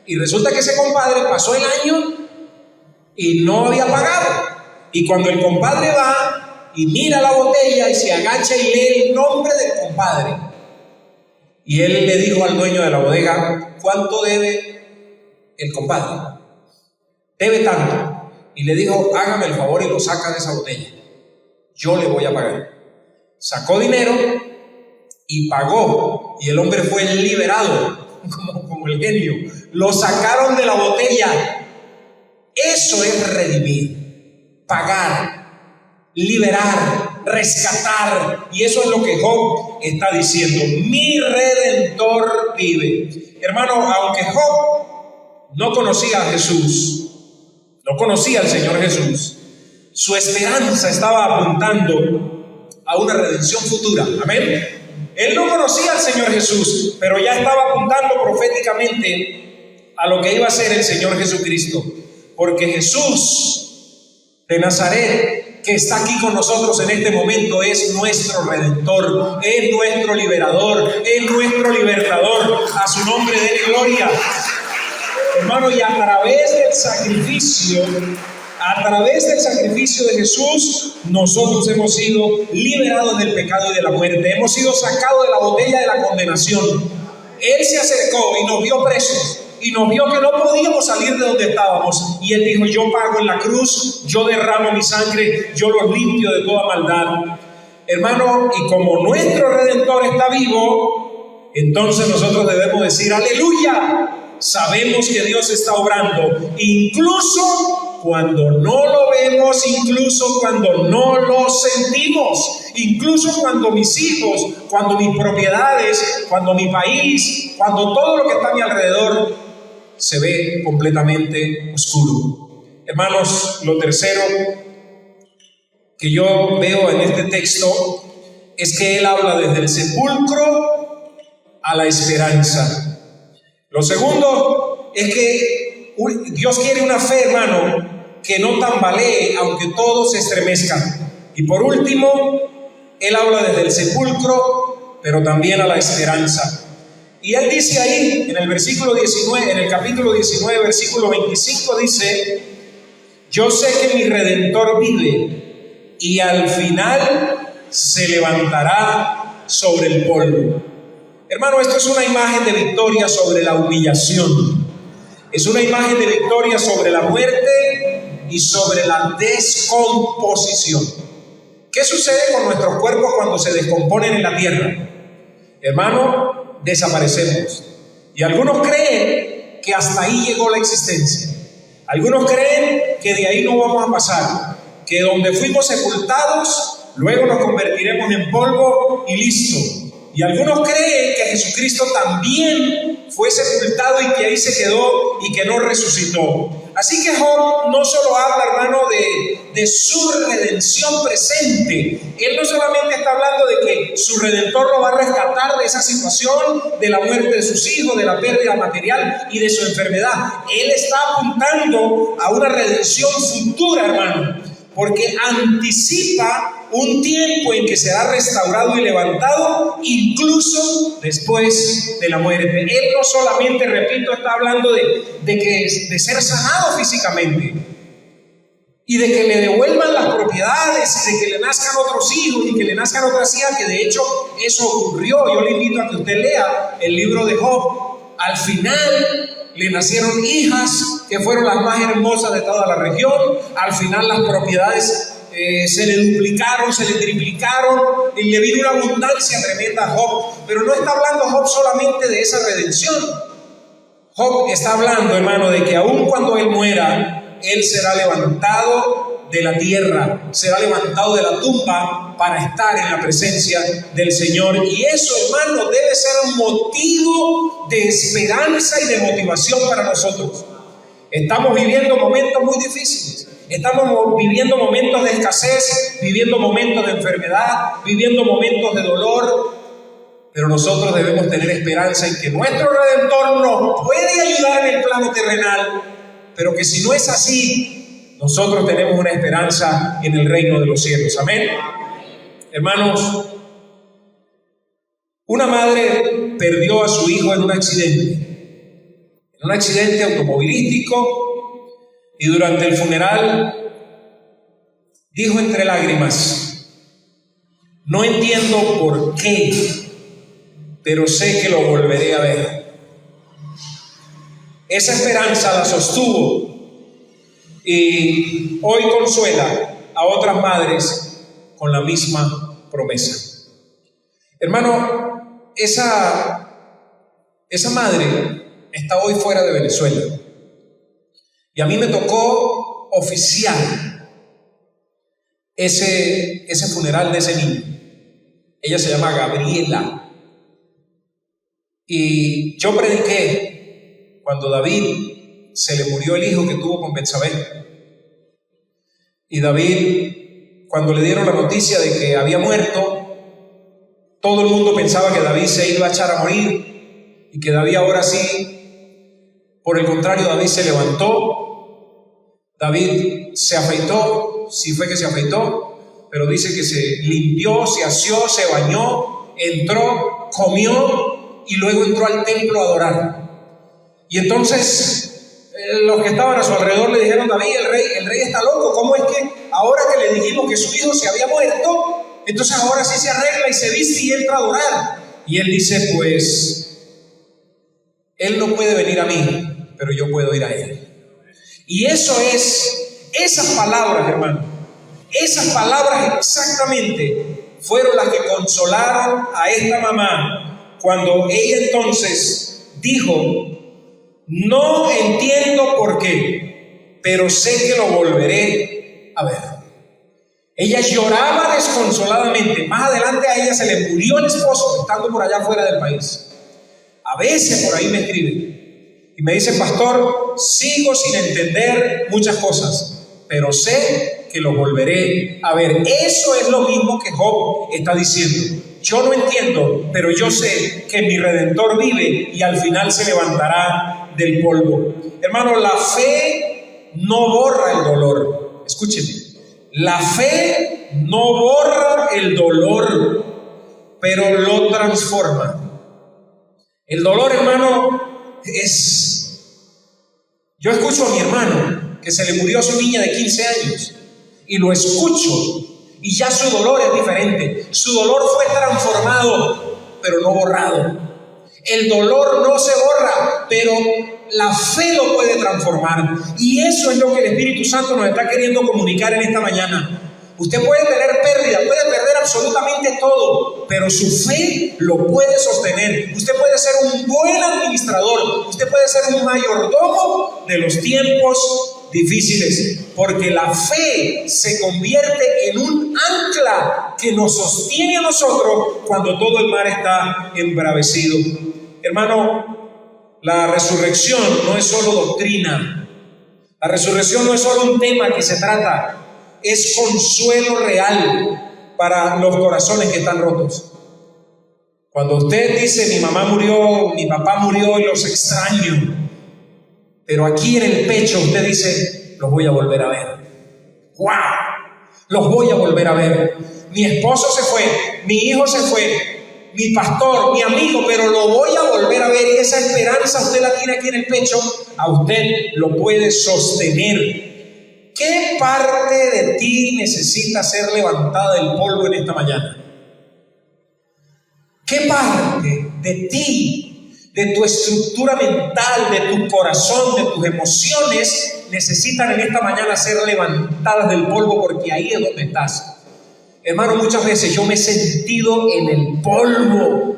Speaker 1: Y resulta que ese compadre pasó el año y no había pagado. Y cuando el compadre va y mira la botella y se agacha y lee el nombre del compadre, y él le dijo al dueño de la bodega: ¿cuánto debe el compadre? Debe tanto. Y le dijo: hágame el favor y lo saca de esa botella, yo le voy a pagar. Sacó dinero y pagó, y el hombre fue liberado como el genio. Lo sacaron de la botella. Eso es redimir, pagar, liberar, rescatar. Y eso es lo que Job está diciendo: mi Redentor vive. Hermano, aunque Job no conocía a Jesús, no conocía al Señor Jesús, su esperanza estaba apuntando a una redención futura. Amén. Él no conocía al Señor Jesús, pero ya estaba apuntando proféticamente a lo que iba a ser el Señor Jesucristo. Porque Jesús de Nazaret, que está aquí con nosotros en este momento, es nuestro Redentor, es nuestro liberador, es nuestro libertador. A su nombre dé gloria. Hermano, y a través del sacrificio de Jesús, nosotros hemos sido liberados del pecado y de la muerte. Hemos sido sacados de la botella de la condenación. Él se acercó y nos vio presos, y nos vio que no podíamos salir de donde estábamos, y Él dijo: yo pago en la cruz, yo derramo mi sangre, yo los limpio de toda maldad. Hermano, y como nuestro Redentor está vivo, entonces nosotros debemos decir: aleluya. Sabemos que Dios está obrando, incluso cuando no lo vemos, incluso cuando no lo sentimos, incluso cuando mis hijos, cuando mis propiedades, cuando mi país, cuando todo lo que está a mi alrededor se ve completamente oscuro. Hermanos, lo tercero que yo veo en este texto es que él habla desde el sepulcro a la esperanza. Lo segundo es que Dios quiere una fe, hermano, que no tambalee aunque todo se estremezca. Y por último, él habla desde el sepulcro, pero también a la esperanza. Y él dice ahí, en el versículo 19, en el capítulo 19, versículo 25, dice: yo sé que mi Redentor vive, y al final se levantará sobre el polvo. Hermano, esto es una imagen de victoria sobre la humillación. Es una imagen de victoria sobre la muerte y sobre la descomposición. ¿Qué sucede con nuestros cuerpos cuando se descomponen en la tierra? Hermano, desaparecemos. Y algunos creen que hasta ahí llegó la existencia. Algunos creen que de ahí no vamos a pasar, que donde fuimos sepultados, luego nos convertiremos en polvo y listo. Y algunos creen que Jesucristo también fue sepultado y que ahí se quedó y que no resucitó. Así que Job no solo habla, hermano, de su redención presente. Él no solamente está hablando de que su Redentor lo va a rescatar de esa situación, de la muerte de sus hijos, de la pérdida material y de su enfermedad. Él está apuntando a una redención futura, hermano, porque anticipa un tiempo en que será restaurado y levantado, incluso después de la muerte. Él no solamente, repito, está hablando de ser sanado físicamente, y de que le devuelvan las propiedades, y de que le nazcan otros hijos, y que le nazcan otras hijas, que de hecho eso ocurrió. Yo le invito a que usted lea el libro de Job. Al final le nacieron hijas que fueron las más hermosas de toda la región. Al final las propiedades se le duplicaron, se le triplicaron, y le vino una abundancia tremenda a Job. Pero no está hablando Job solamente de esa redención. Job está hablando, hermano, de que aun cuando él muera, él será levantado de la tierra, será levantado de la tumba para estar en la presencia del Señor. Y eso, hermano, debe ser un motivo de esperanza y de motivación para nosotros. Estamos viviendo momentos muy difíciles. Estamos viviendo momentos de escasez, viviendo momentos de enfermedad, viviendo momentos de dolor. Pero nosotros debemos tener esperanza en que nuestro Redentor nos puede ayudar en el plano terrenal, pero que si no es así, nosotros tenemos una esperanza en el reino de los cielos. Amén. Hermanos, una madre perdió a su hijo en un accidente automovilístico, y durante el funeral dijo entre lágrimas: no entiendo por qué, pero sé que lo volveré a ver. Esa esperanza la sostuvo y hoy consuela a otras madres con la misma promesa. Hermano, esa madre está hoy fuera de Venezuela, y a mí me tocó oficiar ese funeral de ese niño. Ella se llama Gabriela, y yo prediqué cuando David se le murió el hijo que tuvo con Betsabé. Y David, cuando le dieron la noticia de que había muerto, todo el mundo pensaba que David se iba a echar a morir, y que David ahora sí. Por el contrario, David se levantó, David se afeitó, sí fue que se afeitó, pero dice que se limpió, se aseó, se bañó, entró, comió y luego entró al templo a adorar. Y entonces los que estaban a su alrededor le dijeron: David, el rey está loco. ¿Cómo es que ahora que le dijimos que su hijo se había muerto, entonces ahora sí se arregla y se viste y entra a adorar? Y él dice: pues él no puede venir a mí, pero yo puedo ir a él. Y eso es, esas palabras, hermano, esas palabras exactamente fueron las que consolaron a esta mamá cuando ella entonces dijo: no entiendo por qué, pero sé que lo volveré a ver. Ella lloraba desconsoladamente. Más adelante a ella se le murió el esposo estando por allá fuera del país. A veces por ahí me escriben y me dicen: pastor, sigo sin entender muchas cosas, pero sé que lo volveré a ver. Eso es lo mismo que Job está diciendo. Yo no entiendo, pero yo sé que mi Redentor vive y al final se levantará del polvo. Hermano, la fe no borra el dolor. Escúcheme, la fe no borra el dolor, pero lo transforma. El dolor, hermano, yo escucho a mi hermano que se le murió a su niña de 15 años y lo escucho, y ya su dolor es diferente. Su dolor fue transformado, pero no borrado. El dolor no se borra, pero la fe lo puede transformar. Y eso es lo que el Espíritu Santo nos está queriendo comunicar en esta mañana. Usted puede tener pérdida, puede perder absolutamente todo, pero su fe lo puede sostener. Usted puede ser un buen administrador, usted puede ser un mayordomo de los tiempos difíciles, porque la fe se convierte en un ancla que nos sostiene a nosotros cuando todo el mar está embravecido. Hermano, la resurrección no es solo doctrina, la resurrección no es solo un tema que se trata, es consuelo real para los corazones que están rotos. Cuando usted dice: mi mamá murió, mi papá murió y los extraño, pero aquí en el pecho usted dice: los voy a volver a ver. ¡Wow! Los voy a volver a ver. mi esposo se fue, mi hijo se fue, mi pastor, mi amigo, pero lo voy a volver a ver, y esa esperanza usted la tiene aquí en el pecho, a usted lo puede sostener. ¿Qué parte de ti necesita ser levantada del polvo en esta mañana? ¿Qué parte de ti, de tu estructura mental, de tu corazón, de tus emociones, necesitan en esta mañana ser levantadas del polvo? Porque ahí es donde estás. Hermano, muchas veces yo me he sentido en el polvo,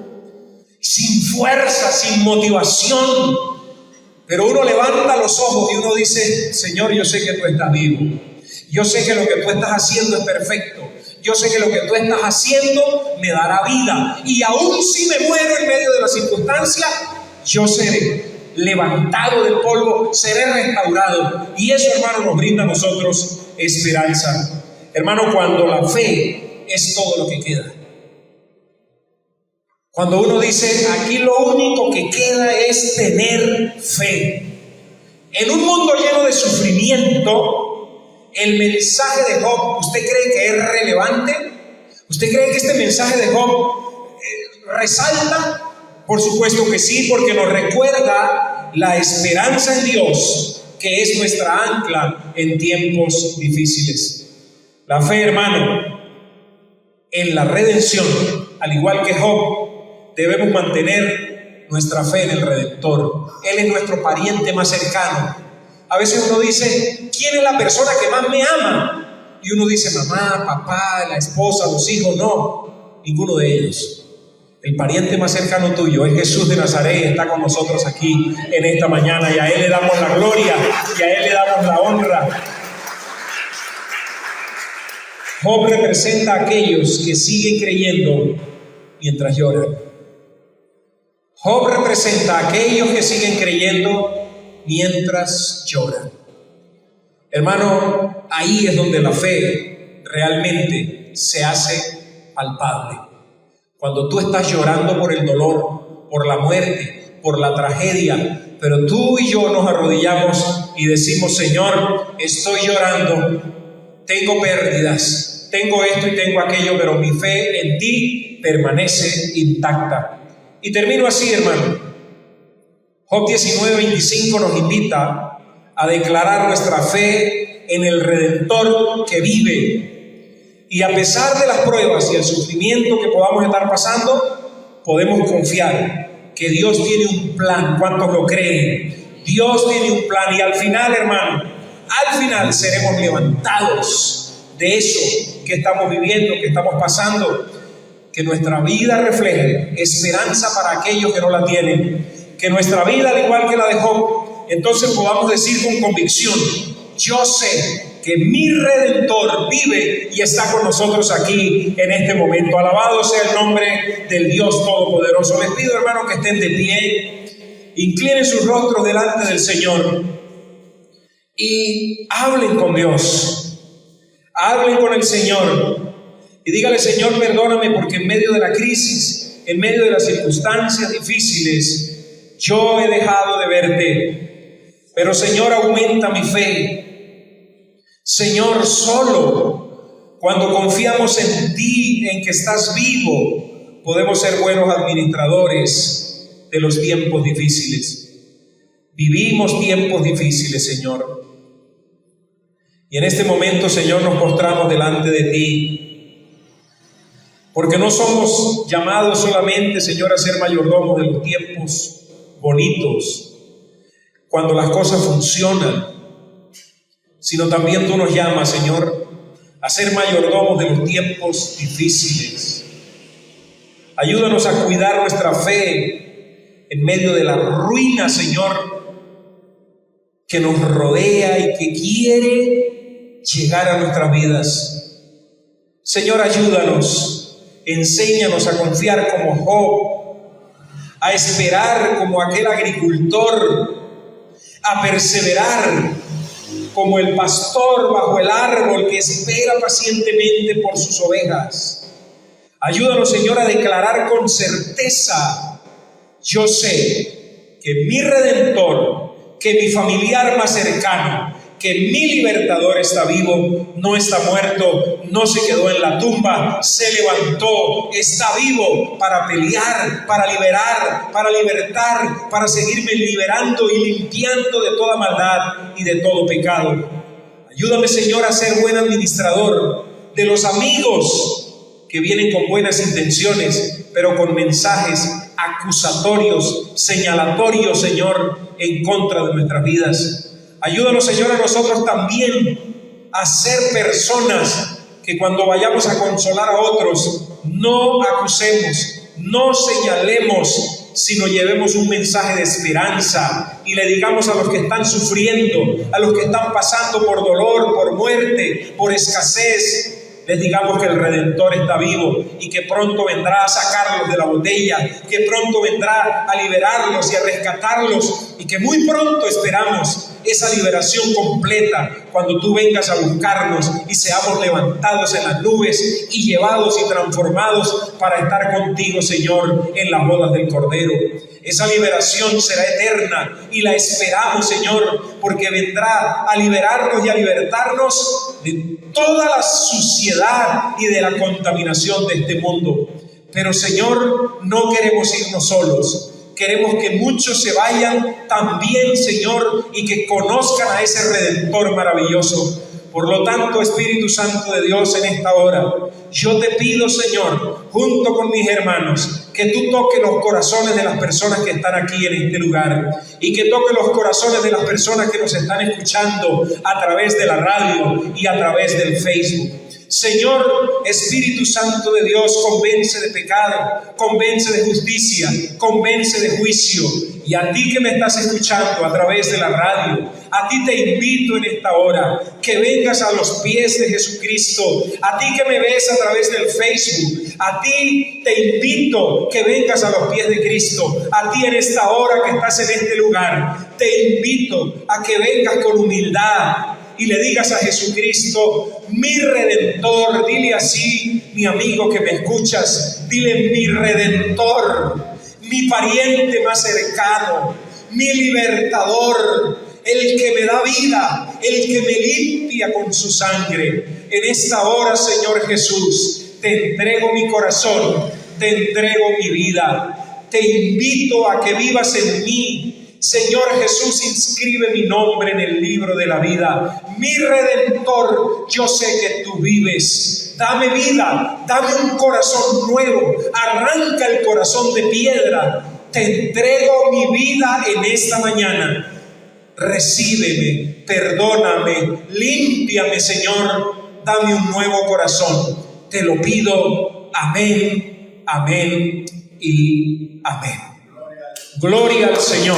Speaker 1: sin fuerza, sin motivación, pero uno levanta los ojos y uno dice: Señor, yo sé que tú estás vivo, yo sé que lo que tú estás haciendo es perfecto, yo sé que lo que tú estás haciendo me dará vida, y aún si me muero en medio de la circunstancia, yo seré levantado del polvo, seré restaurado. Y eso, hermano, nos brinda a nosotros esperanza. Hermano, cuando la fe es todo lo que queda, cuando uno dice: aquí lo único que queda es tener fe. En un mundo lleno de sufrimiento, el mensaje de Job, ¿usted cree que es relevante? ¿Usted cree que este mensaje de Job resalta? Por supuesto que sí, porque nos recuerda la esperanza en Dios, que es nuestra ancla en tiempos difíciles. La fe, hermano, en la redención, al igual que Job, debemos mantener nuestra fe en el Redentor. Él es nuestro pariente más cercano. A veces uno dice: ¿quién es la persona que más me ama? Y uno dice: mamá, papá, la esposa, los hijos. No, ninguno de ellos. El pariente más cercano tuyo es Jesús de Nazaret, y está con nosotros aquí en esta mañana, y a Él le damos la gloria, y a Él le damos la honra. Job representa a aquellos que siguen creyendo mientras lloran. Job representa a aquellos que siguen creyendo mientras lloran. Hermano, ahí es donde la fe realmente se hace palpable. Cuando tú estás llorando por el dolor, por la muerte, por la tragedia, pero tú y yo nos arrodillamos y decimos: Señor, estoy llorando, tengo pérdidas, tengo esto y tengo aquello, pero mi fe en ti permanece intacta. Y termino así, hermano. Job 19:25 nos invita a declarar nuestra fe en el Redentor que vive. Y a pesar de las pruebas y el sufrimiento que podamos estar pasando, podemos confiar que Dios tiene un plan. ¿Cuántos lo creen? Dios tiene un plan, y al final, hermano, al final seremos levantados de eso que estamos viviendo, que estamos pasando. Que nuestra vida refleje esperanza para aquellos que no la tienen. Que nuestra vida, al igual que la de Job, entonces podamos decir con convicción: yo sé que mi Redentor vive y está con nosotros aquí en este momento. Alabado sea el nombre del Dios Todopoderoso. Les pido, hermanos, que estén de pie, inclinen sus rostros delante del Señor y hablen con Dios, hablen con el Señor. Y dígale: Señor, perdóname porque en medio de la crisis, en medio de las circunstancias difíciles, yo he dejado de verte. Pero, Señor, aumenta mi fe. Señor, solo cuando confiamos en ti, en que estás vivo, podemos ser buenos administradores de los tiempos difíciles. Vivimos tiempos difíciles, Señor. Y en este momento, Señor, nos postramos delante de ti. Porque no somos llamados solamente, Señor, a ser mayordomos de los tiempos bonitos, cuando las cosas funcionan, sino también tú nos llamas, Señor, a ser mayordomos de los tiempos difíciles. Ayúdanos a cuidar nuestra fe en medio de la ruina, Señor, que nos rodea y que quiere llegar a nuestras vidas. Señor, ayúdanos. Enséñanos a confiar como Job, a esperar como aquel agricultor, a perseverar como el pastor bajo el árbol que espera pacientemente por sus ovejas. Ayúdanos, Señor, a declarar con certeza: yo sé que mi Redentor, que mi familiar más cercano, que mi libertador está vivo, no está muerto, no se quedó en la tumba, se levantó, está vivo para pelear, para liberar, para libertar, para seguirme liberando y limpiando de toda maldad y de todo pecado. Ayúdame, Señor, a ser buen administrador de los amigos que vienen con buenas intenciones, pero con mensajes acusatorios, señalatorios, Señor, en contra de nuestras vidas. Ayúdanos, Señor, a nosotros también a ser personas que cuando vayamos a consolar a otros, no acusemos, no señalemos, sino llevemos un mensaje de esperanza y le digamos a los que están sufriendo, a los que están pasando por dolor, por muerte, por escasez, les digamos que el Redentor está vivo y que pronto vendrá a sacarlos de la botella, que pronto vendrá a liberarlos y a rescatarlos, y que muy pronto esperamos esa liberación completa cuando tú vengas a buscarnos y seamos levantados en las nubes y llevados y transformados para estar contigo, Señor, en las bodas del Cordero. Esa liberación será eterna y la esperamos, Señor, porque vendrá a liberarnos y a libertarnos de toda la suciedad y de la contaminación de este mundo. Pero, Señor, no queremos irnos solos. Queremos que muchos se vayan también, Señor, y que conozcan a ese Redentor maravilloso. Por lo tanto, Espíritu Santo de Dios, en esta hora, yo te pido, Señor, junto con mis hermanos, que tú toques los corazones de las personas que están aquí en este lugar y que toques los corazones de las personas que nos están escuchando a través de la radio y a través del Facebook. Señor, Espíritu Santo de Dios, convence de pecado, convence de justicia, convence de juicio. Y a ti que me estás escuchando a través de la radio, a ti te invito en esta hora que vengas a los pies de Jesucristo. A ti que me ves a través del Facebook, a ti te invito que vengas a los pies de Cristo. A ti en esta hora que estás en este lugar, te invito a que vengas con humildad y le digas a Jesucristo, mi Redentor. Dile así, mi amigo que me escuchas, dile: mi Redentor, mi pariente más cercano, mi libertador, el que me da vida, el que me limpia con su sangre. En esta hora, Señor Jesús, te entrego mi corazón, te entrego mi vida, te invito a que vivas en mí. Señor Jesús, inscribe mi nombre en el libro de la vida. Mi Redentor, yo sé que tú vives. Dame vida, dame un corazón nuevo. Arranca el corazón de piedra. Te entrego mi vida en esta mañana. Recíbeme, perdóname, límpiame, Señor. Dame un nuevo corazón. Te lo pido. Amén, amén y amén. Gloria al Señor.